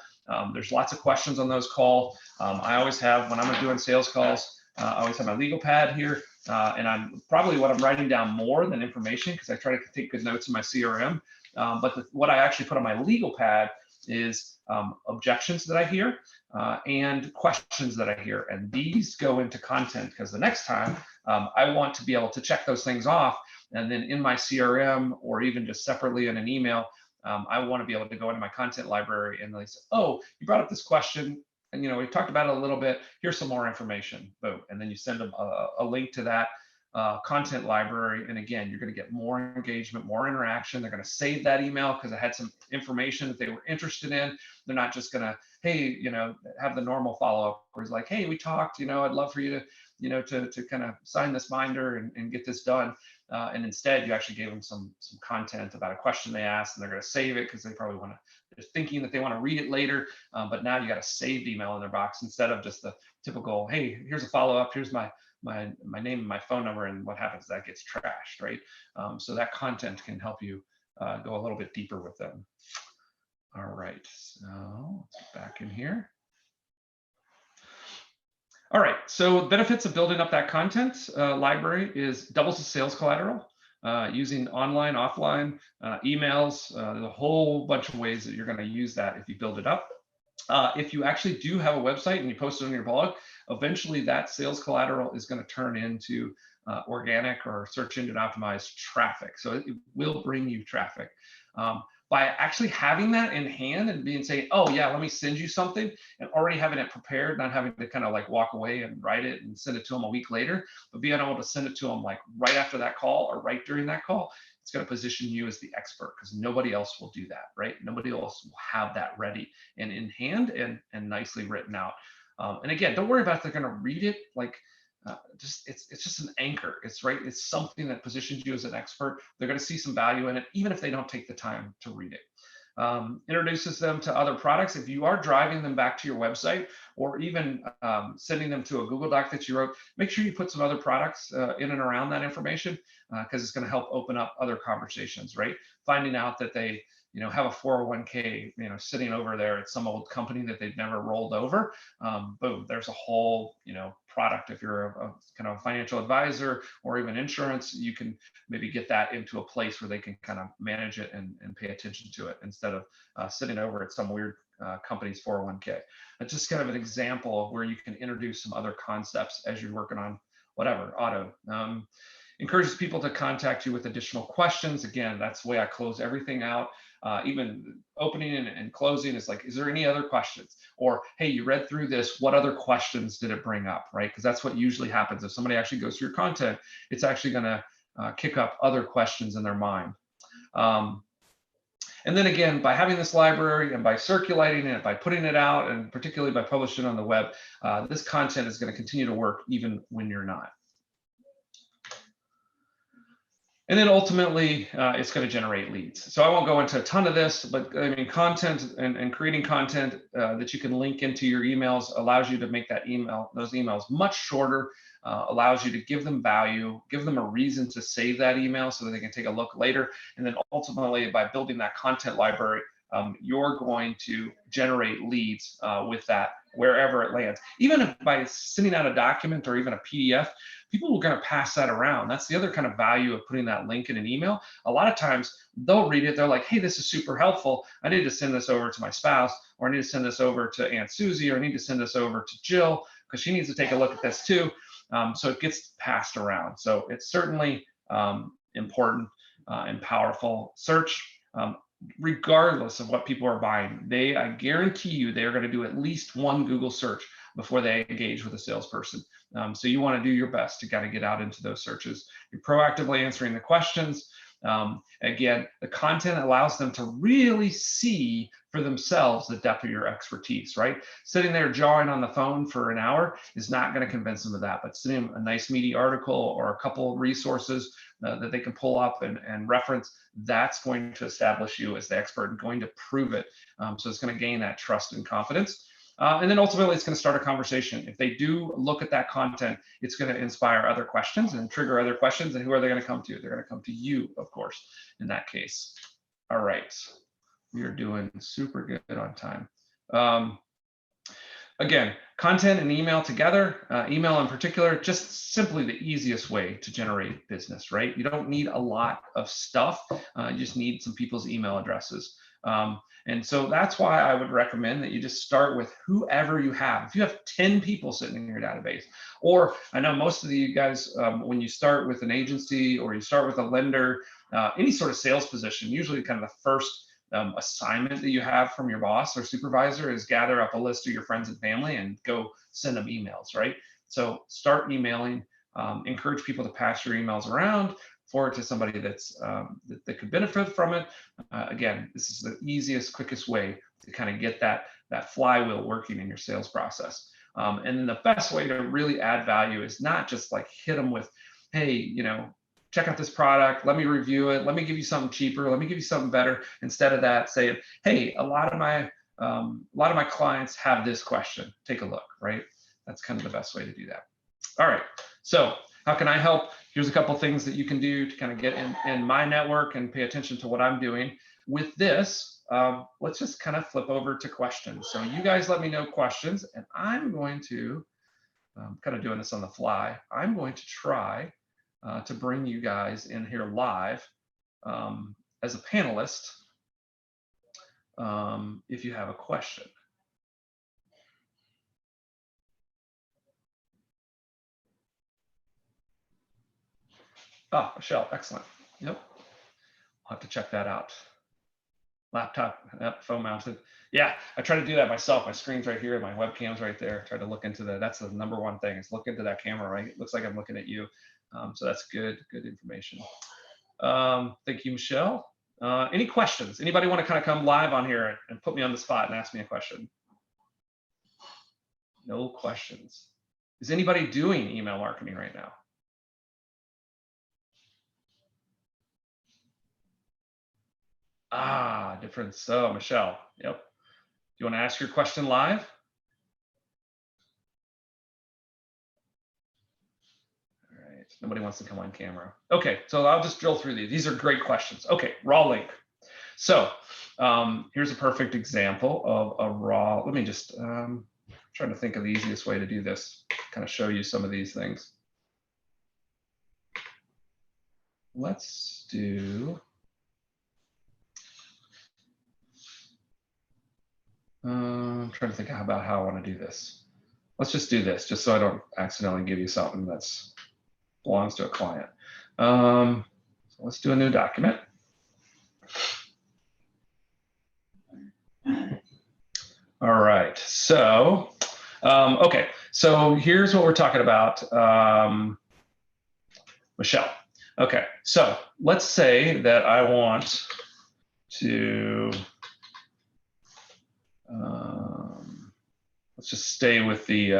There's lots of questions on those calls. I always have, when I'm doing sales calls, I always have my legal pad here. And I'm probably what I'm writing down more than information because I try to take good notes in my CRM. But what I actually put on my legal pad is objections that I hear and questions that I hear. And these go into content because the next time I want to be able to check those things off. And then in my CRM or even just separately in an email, I want to be able to go into my content library and they say, oh, you brought up this question. And, you know, we talked about it a little bit. Here's some more information. Boom. And then you send them a link to that content library. And again, you're going to get more engagement, more interaction. They're going to save that email because it had some information that they were interested in. They're not just going to, hey, you know, have the normal follow-up where it's like, hey, we talked, you know, I'd love for you to, you know, to kind of sign this binder and get this done. And instead, you actually gave them some content about a question they asked, and they're going to save it because they probably want to, they're thinking that they want to read it later. But now you got a saved email in their box instead of just the typical, hey, here's a follow-up, here's my name and my phone number, and what happens, that gets trashed, right? So that content can help you go a little bit deeper with them. All right, so let's get back in here. All right, so benefits of building up that content library is doubles the sales collateral, using online, offline, emails. There's a whole bunch of ways that you're going to use that if you build it up. If you actually do have a website and you post it on your blog, eventually that sales collateral is going to turn into organic or search engine optimized traffic. So it will bring you traffic. By actually having that in hand and being saying, oh yeah, let me send you something, and already having it prepared, not having to kind of like walk away and write it and send it to them a week later, but being able to send it to them like right after that call or right during that call, it's going to position you as the expert because nobody else will do that, right? Nobody else will have that ready and in hand and nicely written out. And again, don't worry about if they're going to read it. Like, it's just an anchor. It's right. It's something that positions you as an expert. They're going to see some value in it, even if they don't take the time to read it. Introduces them to other products. If you are driving them back to your website or even sending them to a Google Doc that you wrote, make sure you put some other products in and around that information because it's going to help open up other conversations, right? Finding out that they, you know, have a 401k, you know, sitting over there at some old company that they've never rolled over. Boom, there's a whole, you know, product. If you're a kind of a financial advisor or even insurance, you can maybe get that into a place where they can kind of manage it and pay attention to it instead of sitting over at some weird company's 401k. That's just kind of an example of where you can introduce some other concepts as you're working on whatever, auto. Encourages people to contact you with additional questions. Again, that's the way I close everything out. Even opening and closing is like, is there any other questions? Or, hey, you read through this, what other questions did it bring up, right? Because that's what usually happens. If somebody actually goes through your content, it's actually going to kick up other questions in their mind. And then again, by having this library and by circulating it, by putting it out, and particularly by publishing it on the web, this content is going to continue to work even when you're not. And then ultimately, it's going to generate leads. So I won't go into a ton of this, but I mean, content and creating content that you can link into your emails allows you to make those emails much shorter, allows you to give them value, give them a reason to save that email so that they can take a look later. And then ultimately, by building that content library, you're going to generate leads with that wherever it lands. Even if by sending out a document or even a PDF, people are going to pass that around. That's the other kind of value of putting that link in an email. A lot of times they'll read it. They're like, hey, this is super helpful. I need to send this over to my spouse, or I need to send this over to Aunt Susie, or I need to send this over to Jill because she needs to take a look at this too. So it gets passed around. So it's certainly important and powerful. Search, regardless of what people are buying, I guarantee you they are going to do at least one Google search before they engage with a salesperson. So you want to do your best to kind of get out into those searches. You're proactively answering the questions. Again, the content allows them to really see for themselves the depth of your expertise, right? Sitting there jawing on the phone for an hour is not going to convince them of that, but sending them a nice meaty article or a couple of resources that they can pull up and reference, that's going to establish you as the expert and going to prove it. So it's going to gain that trust and confidence. And then ultimately, it's going to start a conversation. If they do look at that content, it's going to inspire other questions and trigger other questions. And who are they going to come to? They're going to come to you, of course, in that case. All right. We are doing super good on time. Again, content and email together, email in particular, just simply the easiest way to generate business, right? You don't need a lot of stuff. You just need some people's email addresses. And so that's why I would recommend that you just start with whoever you have. If you have 10 people sitting in your database, or I know most of you guys, when you start with an agency or you start with a lender, any sort of sales position, usually kind of the first assignment that you have from your boss or supervisor is gather up a list of your friends and family and go send them emails, right? So start emailing, encourage people to pass your emails around, forward to somebody that's that could benefit from it. Again, this is the easiest, quickest way to kind of get that flywheel working in your sales process. And then the best way to really add value is not just like hit them with, hey, check out this product, let me review it, let me give you something cheaper, let me give you something better. Instead of that, say, hey, a lot of my clients have this question, take a look, right? That's kind of the best way to do that. All right, so how can I help? Here's a couple things that you can do to kind of get in my network and pay attention to what I'm doing. With this, let's just kind of flip over to questions. So you guys let me know questions, and I'm going to, kind of doing this on the fly, I'm going to try to bring you guys in here live as a panelist if you have a question. Ah, Michelle, excellent. Yep, I'll have to check that out. Laptop, yep, phone mounted. Yeah, I try to do that myself. My screen's right here, my webcam's right there. I try to look into that's the number one thing, is look into that camera, right? It looks like I'm looking at you. So that's good information. Thank you, Michelle. Any questions? Anybody want to kind of come live on here and put me on the spot and ask me a question? No questions. Is anybody doing email marketing right now? Ah, different. So Michelle, yep. Do you want to ask your question live? All right, nobody wants to come on camera. Okay, so I'll just drill through these. These are great questions. Okay, raw link. So here's a perfect example of a raw, let me just, trying to think of the easiest way to do this, kind of show you some of these things. Let's do, I'm trying to think about how I want to do this. Let's just do this, just so I don't accidentally give you something that's belongs to a client. So let's do a new document. All right, so, okay, so here's what we're talking about, Michelle. Okay, so let's say that I want to, let's just stay with the,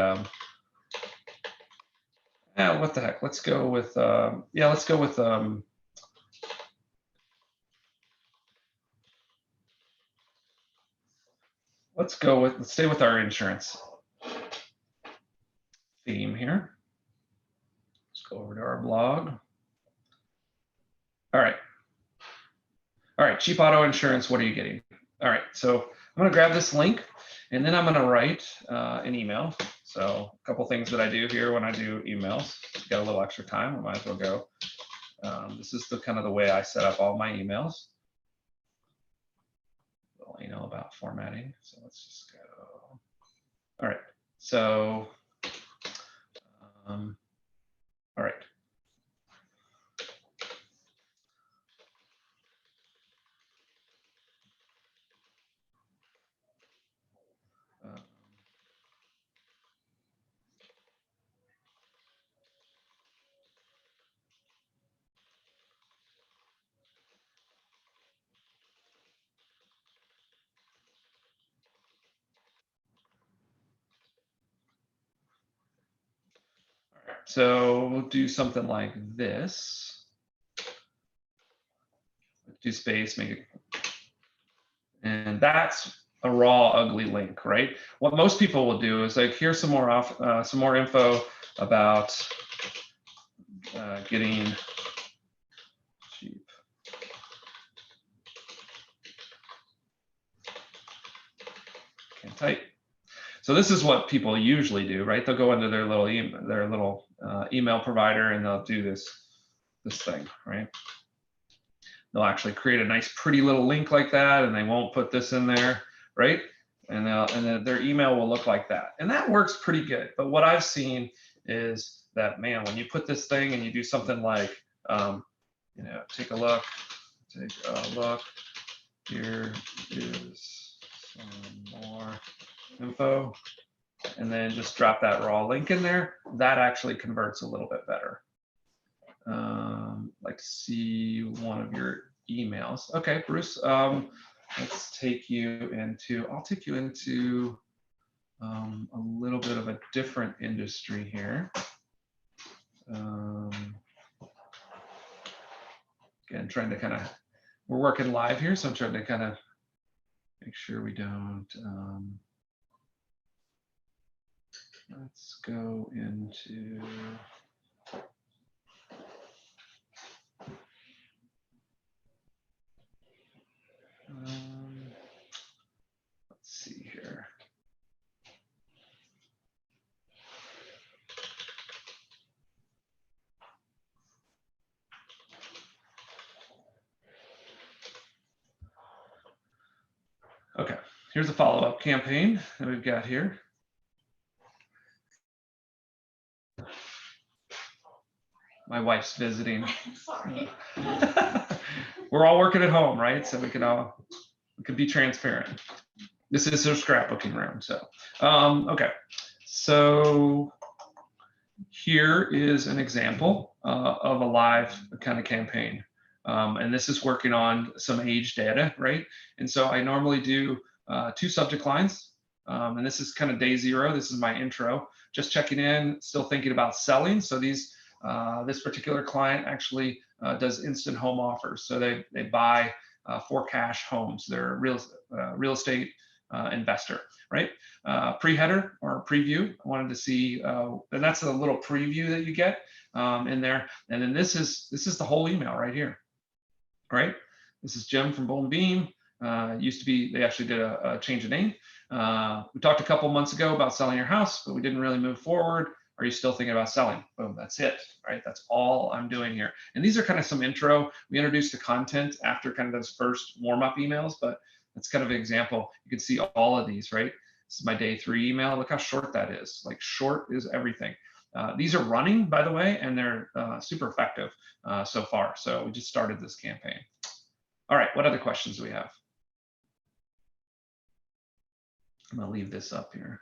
what the heck? Let's go with, yeah, let's go with, let's stay with our insurance theme here. Let's go over to our blog. All right. All right, cheap auto insurance, what are you getting? All right, so I'm gonna grab this link and then I'm gonna write an email. So a couple things that I do here when I do emails, got a little extra time, I might as well go. This is the kind of the way I set up all my emails. Well, you know about formatting, so let's just go. All right, so, all right. So we'll do something like this. Do space, make it, and that's a raw, ugly link, right? What most people will do is like, here's some more info about getting cheap. Can't type. So this is what people usually do, right? They'll go into their little email provider and they'll do this thing, right? They'll actually create a nice, pretty little link like that, and they won't put this in there, right? And then their email will look like that, and that works pretty good. But what I've seen is that, man, when you put this thing and you do something like, you know, take a look. Here is some more info, and then just drop that raw link in there. That actually converts a little bit better. Like to see one of your emails. Okay, Bruce, let's take you into, I'll take you into a little bit of a different industry here. Again, trying to kind of, we're working live here, so I'm trying to kind of make sure we don't, let's go into, let's see here. Okay, here's a follow-up campaign that we've got here. My wife's visiting. Sorry. We're all working at home, right? So we can be transparent. This is her scrapbooking room. So, okay. So here is an example of a live kind of campaign. And this is working on some age data, right? And so I normally do 2 subject lines. And this is kind of day 0. This is my intro. Just checking in, still thinking about selling. So this particular client actually does instant home offers. So they buy for cash homes. They're a real estate investor, right? Pre-header or preview. I wanted to see, and that's a little preview that you get in there. And then this is the whole email right here, right? This is Jim from Bull and Beam. Used to be, they actually did a change of name. We talked a couple months ago about selling your house, but we didn't really move forward. Are you still thinking about selling? Boom, that's it, right? That's all I'm doing here. And these are kind of some intro. We introduced the content after kind of those first warm-up emails, but that's kind of an example. You can see all of these, right? This is my day 3 email. Look how short that is. Like, short is everything. These are running, by the way, and they're super effective so far. So we just started this campaign. All right, what other questions do we have? I'm gonna leave this up here.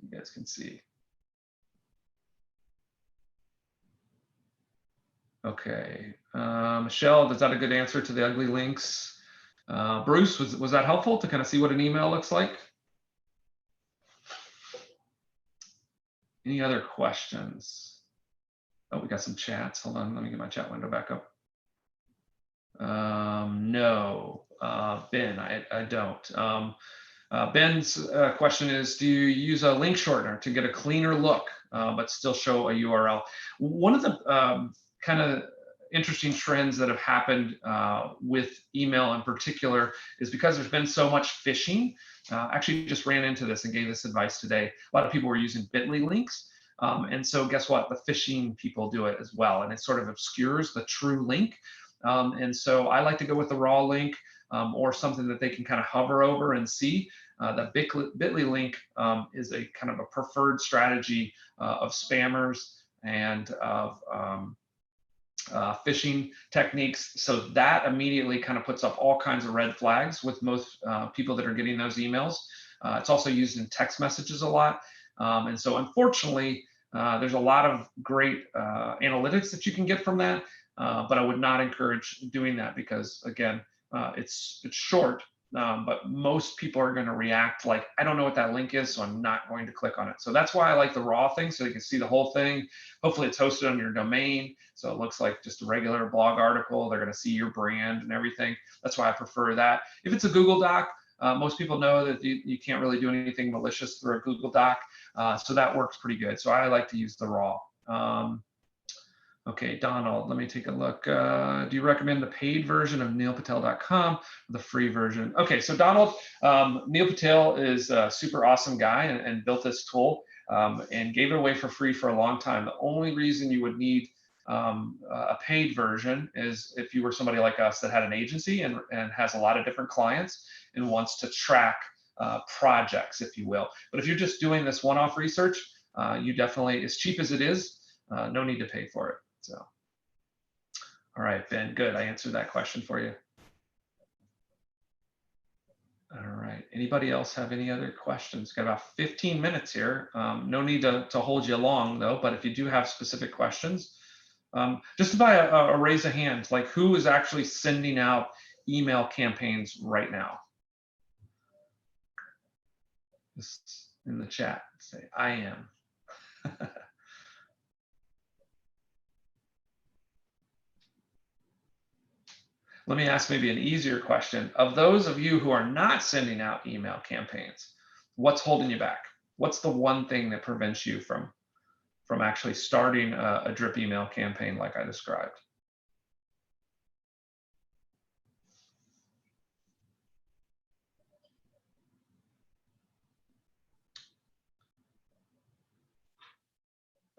You guys can see. Okay, Michelle, is that a good answer to the ugly links? Bruce, was that helpful to kind of see what an email looks like? Any other questions? Oh, we got some chats. Hold on, let me get my chat window back up. No, Ben, I don't. Ben's question is, do you use a link shortener to get a cleaner look, but still show a URL? One of the kind of interesting trends that have happened with email in particular is because there's been so much phishing. Actually just ran into this and gave this advice today. A lot of people were using bit.ly links. And so guess what? The phishing people do it as well. And it sort of obscures the true link. And so I like to go with the raw link or something that they can kind of hover over and see. The bit.ly link is a kind of a preferred strategy of spammers and of phishing techniques. So that immediately kind of puts up all kinds of red flags with most people that are getting those emails. It's also used in text messages a lot. And so unfortunately, there's a lot of great analytics that you can get from that. But I would not encourage doing that because, again, it's short, but most people are going to react like, I don't know what that link is, so I'm not going to click on it. So that's why I like the raw thing, so you can see the whole thing. Hopefully it's hosted on your domain, so it looks like just a regular blog article. They're going to see your brand and everything. That's why I prefer that. If it's a Google Doc, most people know that you can't really do anything malicious through a Google Doc, so that works pretty good. So I like to use the raw. Okay, Donald, let me take a look. Do you recommend the paid version of neilpatel.com or the free version? Okay, so Donald, Neil Patel is a super awesome guy and built this tool and gave it away for free for a long time. The only reason you would need a paid version is if you were somebody like us that had an agency and has a lot of different clients and wants to track projects, if you will. But if you're just doing this one-off research, you definitely, as cheap as it is, no need to pay for it. So, all right, Ben, good. I answered that question for you. All right. Anybody else have any other questions? Got about 15 minutes here. No need to hold you long, though, but if you do have specific questions, just by a raise of hands, like who is actually sending out email campaigns right now? Just in the chat, say, I am. Let me ask maybe an easier question. Of those of you who are not sending out email campaigns, what's holding you back? What's the one thing that prevents you from actually starting a drip email campaign like I described?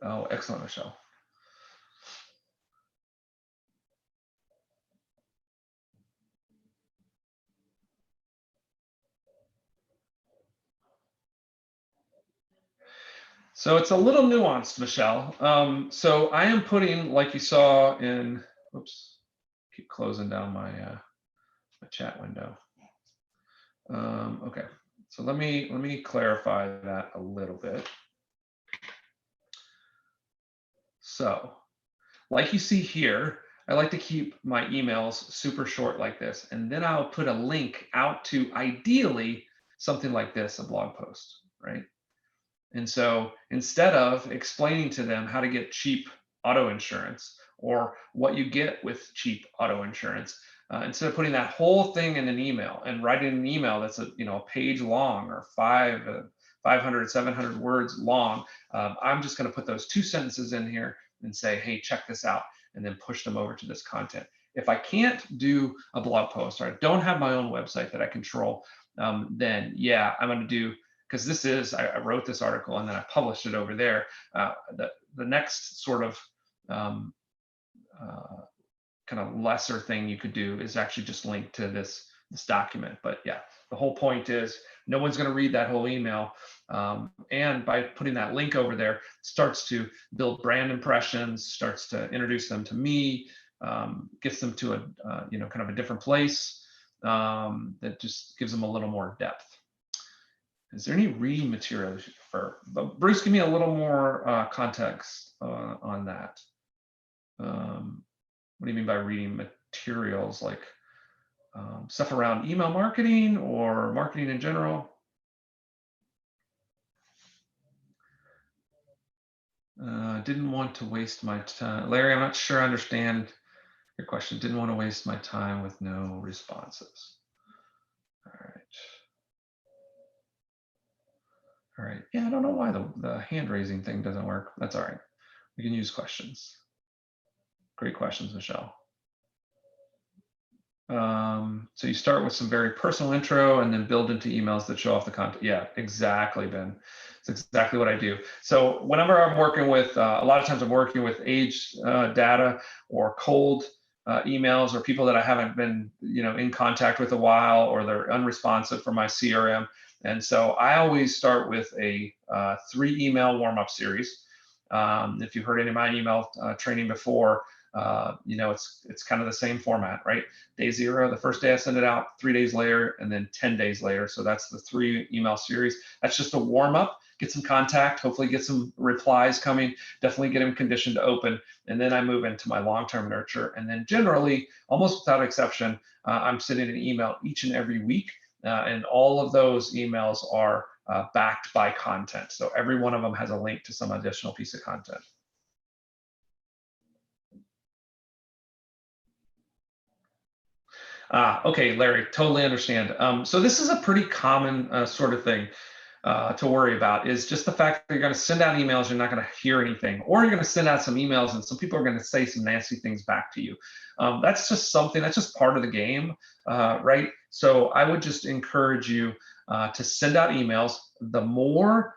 Oh, excellent, Michelle. So it's a little nuanced, Michelle. So I am putting, like you saw in, oops, keep closing down my chat window. Okay, so let me clarify that a little bit. So, like you see here, I like to keep my emails super short like this, and then I'll put a link out to ideally something like this, a blog post, right? And so instead of explaining to them how to get cheap auto insurance or what you get with cheap auto insurance, instead of putting that whole thing in an email and writing an email that's a page long or 500, 700 words long, I'm just going to put those 2 sentences in here and say, hey, check this out, and then push them over to this content. If I can't do a blog post or I don't have my own website that I control, then yeah, I'm going to do, because this is, I wrote this article and then I published it over there. The next sort of kind of lesser thing you could do is actually just link to this document. But yeah, the whole point is no one's going to read that whole email. And by putting that link over there, it starts to build brand impressions, starts to introduce them to me, gets them to a kind of a different place that just gives them a little more depth. Is there any reading material for? Bruce, give me a little more context on that. What do you mean by reading materials? Like, Stuff around email marketing or marketing in general. Didn't want to waste my time. Larry, I'm not sure I understand your question. Didn't want to waste my time with no responses. All right. All right. Yeah, I don't know why the hand raising thing doesn't work. That's all right. We can use questions. Great questions, Michelle. So you start with some very personal intro and then build into emails that show off the content. Yeah, exactly, Ben. It's exactly what I do. So whenever I'm working with, a lot of times I'm working with age data or cold emails or people that I haven't been, in contact with a while, or they're unresponsive for my CRM. And so I always start with a 3 email warm-up series. If you've heard any of my email training before, it's kind of the same format, right? Day 0, the first day I send it out, 3 days later, and then 10 days later. So that's the 3 email series. That's just a warm up, get some contact, hopefully get some replies coming, definitely get them conditioned to open. And then I move into my long-term nurture. And then generally, almost without exception, I'm sending an email each and every week. And all of those emails are backed by content. So every one of them has a link to some additional piece of content. Okay, Larry, totally understand. So this is a pretty common sort of thing to worry about, is just the fact that you're going to send out emails, you're not going to hear anything, or you're going to send out some emails and some people are going to say some nasty things back to you. That's just something, that's just part of the game, right? So I would just encourage you to send out emails. The more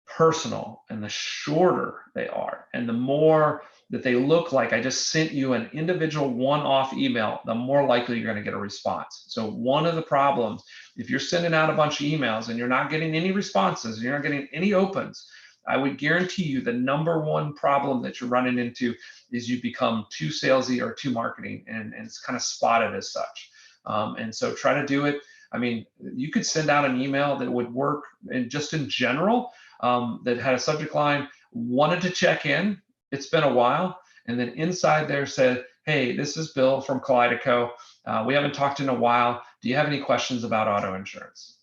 personal and the shorter they are, and the more that they look like I just sent you an individual one-off email, the more likely you're going to get a response. So one of the problems, if you're sending out a bunch of emails and you're not getting any responses, you're not getting any opens, I would guarantee you the number one problem that you're running into is you become too salesy or too marketing, and it's kind of spotted as such. And so try to do it. I mean, you could send out an email that would work just in general, that had a subject line, wanted to check in, it's been a while. And then inside there said, hey, this is Bill from Kaleido. We haven't talked in a while. Do you have any questions about auto insurance?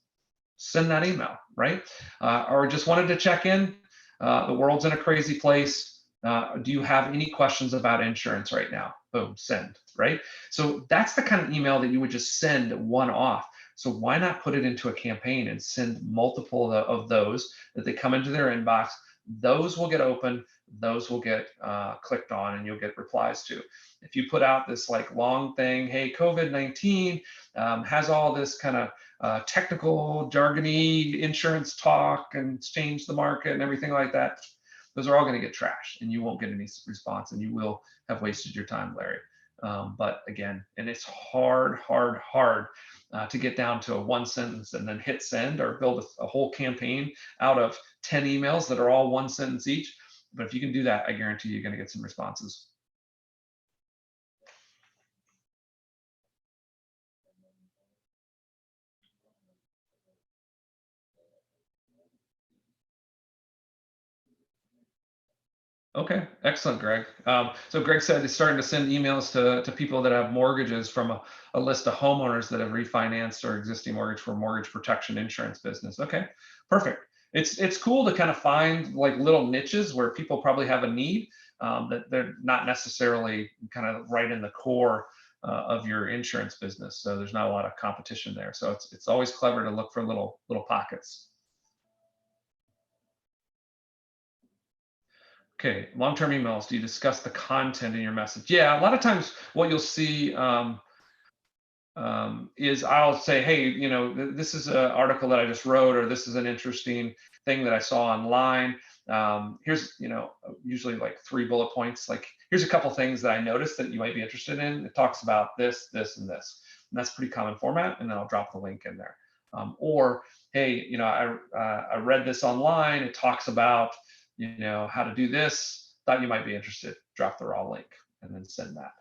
Send that email, right? Or just wanted to check in. The world's in a crazy place. Do you have any questions about insurance right now? Boom, send, right? So that's the kind of email that you would just send one off. So why not put it into a campaign and send multiple of those that they come into their inbox? Those will get open, those will get clicked on, and you'll get replies to. If you put out this like long thing, hey, COVID-19 has all this kind of technical, jargony insurance talk and it's changed the market and everything like that, those are all going to get trashed and you won't get any response and you will have wasted your time, Larry. But again, and it's hard to get down to a one sentence and then hit send, or build a whole campaign out of 10 emails that are all one sentence each. But if you can do that, I guarantee you're going to get some responses. Okay, excellent, Greg. So Greg said he's starting to send emails to people that have mortgages from a list of homeowners that have refinanced or existing mortgage for mortgage protection insurance business. Okay, perfect. It's cool to kind of find like little niches where people probably have a need, that they're not necessarily kind of right in the core of your insurance business. So there's not a lot of competition there. So it's always clever to look for little pockets. Okay, long-term emails. Do you discuss the content in your message? Yeah, a lot of times what you'll see is I'll say, hey, this is an article that I just wrote, or this is an interesting thing that I saw online. Here's, usually like 3 bullet points. Like, here's a couple things that I noticed that you might be interested in. It talks about this, this, and this. And that's pretty common format. And then I'll drop the link in there. Or, hey, I read this online. It talks about, how to do this. Thought you might be interested. Drop the raw link and then send that.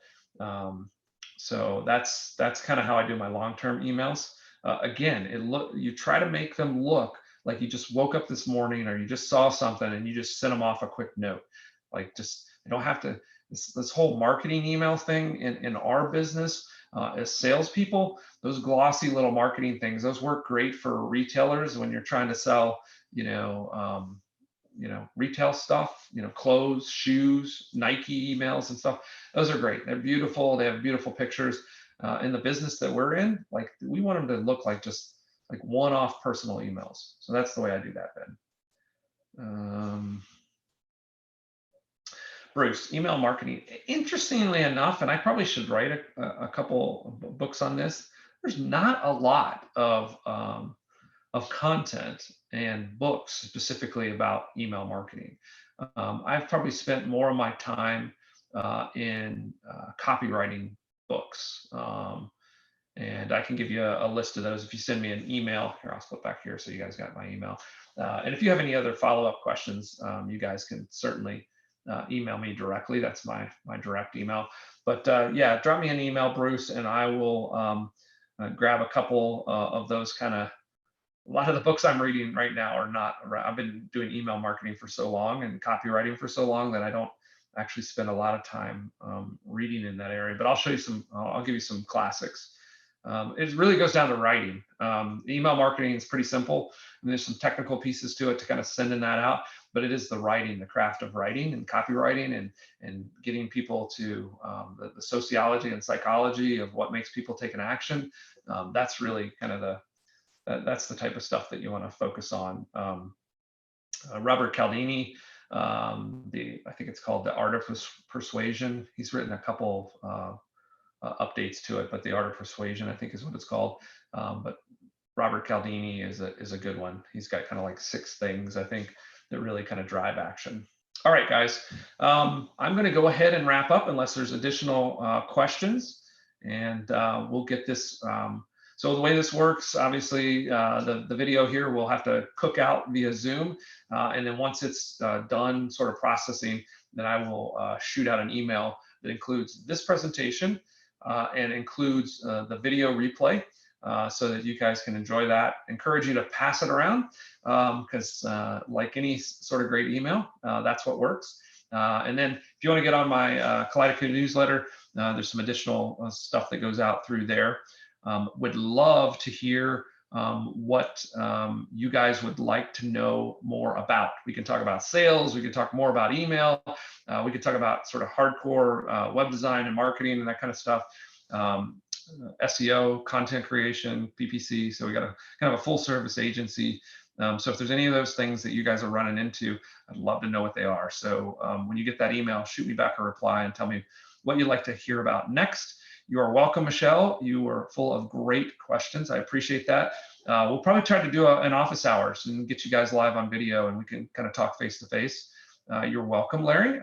So that's kind of how I do my long-term emails. Again, you try to make them look like you just woke up this morning or you just saw something and you just send them off a quick note. Like, just, you don't have to, this whole marketing email thing in our business, As salespeople, those glossy little marketing things, those work great for retailers when you're trying to sell, retail stuff, clothes, shoes, Nike emails and stuff. Those are great. They're beautiful. They have beautiful pictures. In the business that we're in, like we want them to look like just like one-off personal emails. So that's the way I do that, Ben. Bruce, email marketing. Interestingly enough, and I probably should write a couple of books on this. There's not a lot of content and books specifically about email marketing. I've probably spent more of my time in copywriting books. And I can give you a list of those if you send me an email. Here, I'll flip back here so you guys got my email. And if you have any other follow-up questions, you guys can certainly email me directly. That's my direct email. But yeah, drop me an email, Bruce, and I will grab a couple of those kind of. A lot of the books I'm reading right now are not. I've been doing email marketing for so long and copywriting for so long that I don't actually spend a lot of time reading in that area. But I'll show you some. I'll give you some classics. It really goes down to writing. Email marketing is pretty simple, and there's some technical pieces to it to kind of sending that out. But it is the writing, the craft of writing and copywriting, and getting people to the sociology and psychology of what makes people take an action. That's really kind of that's the type of stuff that you want to focus on. Robert Cialdini, I think it's called The Art of Persuasion. He's written a couple updates to it, but The Art of Persuasion, I think, is what it's called. But Robert Cialdini is a good one. He's got kind of like 6 things, I think, that really kind of drive action. All right, guys, I'm going to go ahead and wrap up unless there's additional questions, and we'll get this. So the way this works, obviously, the video here we'll have to cook out via Zoom, and then once it's done sort of processing, then I will shoot out an email that includes this presentation and includes the video replay so that you guys can enjoy that. Encourage you to pass it around because like any sort of great email, that's what works. And then if you want to get on my Kaleido newsletter, there's some additional stuff that goes out through there. Would love to hear what you guys would like to know more about. We can talk about sales, we can talk more about email, we could talk about sort of hardcore web design and marketing and that kind of stuff, SEO, content creation, PPC. So we got a kind of a full service agency. So if there's any of those things that you guys are running into, I'd love to know what they are. So when you get that email, shoot me back a reply and tell me what you'd like to hear about next. You are welcome, Michelle. You were full of great questions. I appreciate that. We'll probably try to do an office hours and get you guys live on video, and we can kind of talk face to face. You're welcome, Larry.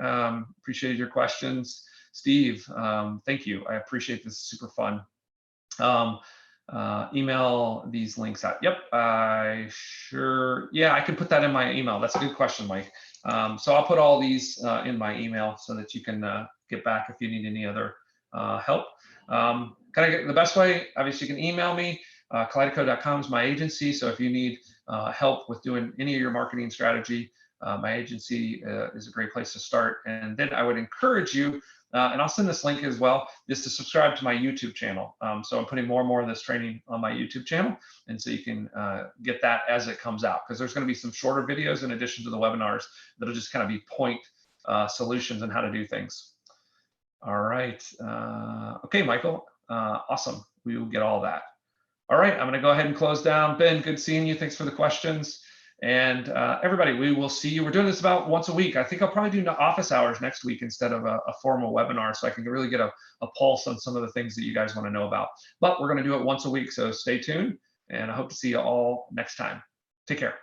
Appreciated your questions. Steve, thank you. I appreciate this. Super fun. Email these links out. Yep, yeah, I can put that in my email. That's a good question, Mike. So I'll put all these in my email so that you can get back if you need any other help. Kind of get the best way, obviously you can email me. Kaleido.com is my agency. So if you need help with doing any of your marketing strategy, my agency is a great place to start. And then I would encourage you, and I'll send this link as well, is to subscribe to my YouTube channel. So I'm putting more and more of this training on my YouTube channel. And so you can get that as it comes out, because there's going to be some shorter videos in addition to the webinars that'll just kind of be point solutions on how to do things. All right. Okay, Michael. Awesome. We will get all that. All right. I'm going to go ahead and close down. Ben, good seeing you. Thanks for the questions. And everybody, we will see you. We're doing this about once a week. I think I'll probably do office hours next week instead of a formal webinar, so I can really get a pulse on some of the things that you guys want to know about. But we're going to do it once a week, so stay tuned. And I hope to see you all next time. Take care.